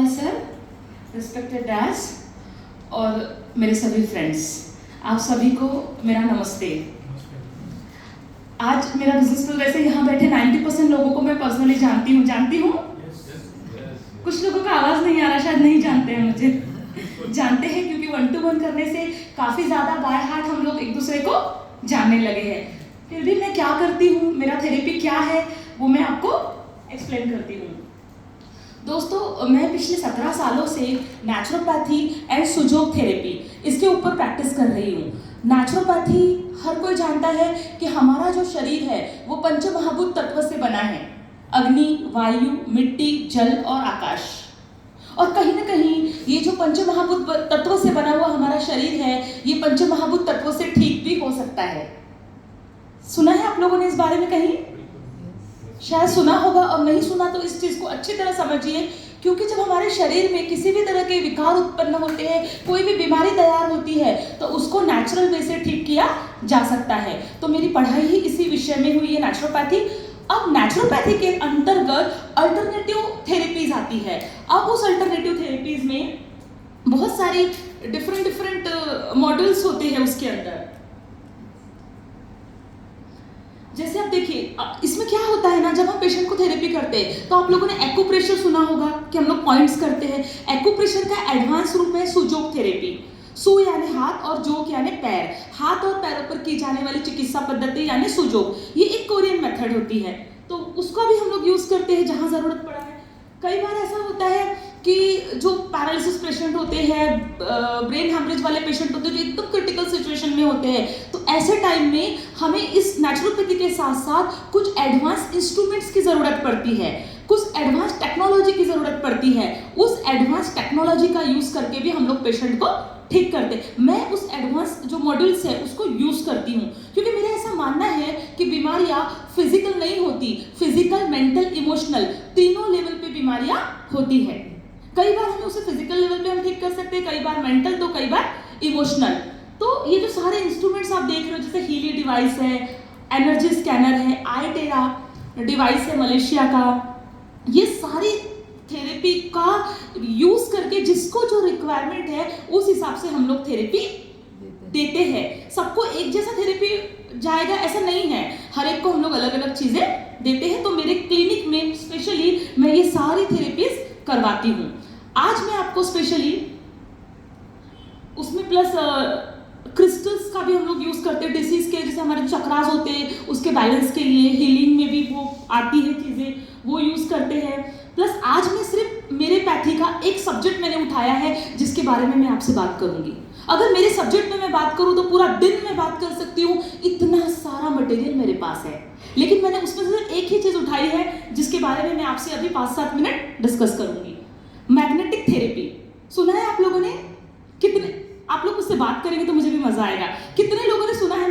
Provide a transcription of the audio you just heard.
Sir, respected dads और मेरे सभी फ्रेंड्स, आप सभी को मेरा नमस्ते। आज मेरा बिजनेस स्कूल, वैसे यहाँ बैठे 90% लोगों को मैं पर्सनली जानती हूँ। कुछ लोगों का आवाज़ नहीं आ रहा, शायद नहीं जानते हैं मुझे। जानते हैं क्योंकि 1 to 1 करने से काफ़ी ज़्यादा बाय हार्ट हम लोग एक दूसरे को जानने लगे हैं। फिर भी मैं क्या करती हूँ, मेरा थेरेपी क्या है, वो मैं आपको एक्सप्लेन करती हूँ। दोस्तों, मैं पिछले 17 सालों से नेचुरोपैथी एंड सुजोग थेरेपी इसके ऊपर प्रैक्टिस कर रही हूँ। नेचुरोपैथी हर कोई जानता है कि हमारा जो शरीर है वो पंचमहाभूत तत्व से बना है, अग्नि, वायु, मिट्टी, जल और आकाश। और कहीं ना कहीं ये जो पंचमहाभूत तत्व से बना हुआ हमारा शरीर है, ये पंचमहाभूत तत्वों से ठीक भी हो सकता है। सुना है आप लोगों ने इस बारे में कहीं? शायद सुना होगा, और नहीं सुना तो इस चीज़ को अच्छी तरह समझिए, क्योंकि जब हमारे शरीर में किसी भी तरह के विकार उत्पन्न होते हैं, कोई भी बीमारी तैयार होती है, तो उसको नेचुरल वे से ठीक किया जा सकता है। तो मेरी पढ़ाई ही इसी विषय में हुई है, नेचुरोपैथी। अब नेचुरोपैथी के अंतर्गत अल्टरनेटिव थेरेपीज आती है। अब उस अल्टरनेटिव थेरेपीज में बहुत सारी डिफरेंट मॉडल्स होते हैं उसके अंदर। जैसे आप देखिए, इसमें क्या होता है ना, जब हम पेशेंट को थेरेपी करते हैं तो आप लोगों ने एक्यूप्रेशर सुना होगा कि हम लोग पॉइंट्स करते हैं। एक्यूप्रेशर का एडवांस रूप है सुजोग थेरेपी। सु यानी हाथ और जोग यानी पैर, हाथ और पैरों पर की जाने वाली चिकित्सा पद्धति यानी सुजोग। ये एक कोरियन मेथड होती है, तो उसका भी हम लोग यूज करते हैं जहां जरूरत पड़ा है। कई बार ऐसा होता है कि जो पैरालिसिस पेशेंट होते हैं, ब्रेन हैमरेज वाले पेशेंट होते हैं, जो एकदम क्रिटिकल सिचुएशन में होते हैं, तो ऐसे टाइम में हमें इस नेचुरोपैथी के साथ साथ कुछ एडवांस इंस्ट्रूमेंट्स की ज़रूरत पड़ती है, कुछ एडवांस टेक्नोलॉजी की ज़रूरत पड़ती है। उस एडवांस टेक्नोलॉजी का यूज़ करके भी हम लोग पेशेंट को ठीक करते हैं। मैं उस एडवांस जो मॉड्यूल्स है उसको यूज़ करती हूँ, क्योंकि मेरा ऐसा मानना है कि बीमारियाँ फिजिकल नहीं होती, फिजिकल, मेंटल, इमोशनल तीनों लेवल पे बीमारियाँ होती है। कई बार हमें उसे फिजिकल लेवल पे हम ठीक कर सकते हैं, कई बार मेंटल, तो कई बार इमोशनल। तो ये जो सारे इंस्ट्रूमेंट्स आप देख रहे हो, जैसे हीली डिवाइस है, एनर्जी स्कैनर है, आईटेरा डिवाइस है मलेशिया का, ये सारी थेरेपी का यूज करके जिसको जो रिक्वायरमेंट है उस हिसाब से हम लोग थेरेपी देते हैं। सबको एक जैसा थेरेपी जाएगा ऐसा नहीं है, हर एक को हम लोग अलग अलग चीजें देते हैं। तो मेरे क्लिनिक में स्पेशली मैं ये सारी थेरेपीज करवाती हूँ। आज मैं आपको स्पेशली उसमें प्लस क्रिस्टल्स का भी हम लोग यूज करते हैं, डिसीज के, जैसे हमारे चक्रास होते हैं उसके बैलेंस के लिए, हीलिंग में भी वो आती है चीजें, वो यूज करते हैं। प्लस आज मैं सिर्फ मेरे पैथी का एक सब्जेक्ट मैंने उठाया है जिसके बारे में मैं आपसे बात करूंगी। अगर मेरे सब्जेक्ट में मैं बात करूं तो पूरा दिन मैं बात कर सकती हूँ, इतना सारा मटेरियल मेरे पास है, लेकिन मैंने उसमें से एक ही चीज उठाई है जिसके बारे में मैं आपसे अभी 5-7 मिनट डिस्कस करूंगी। मैग्नेटिक थेरेपी सुना है आप लोगों ने? कितने आप लोग उससे बात करेंगे तो मुझे भी मजा आएगा।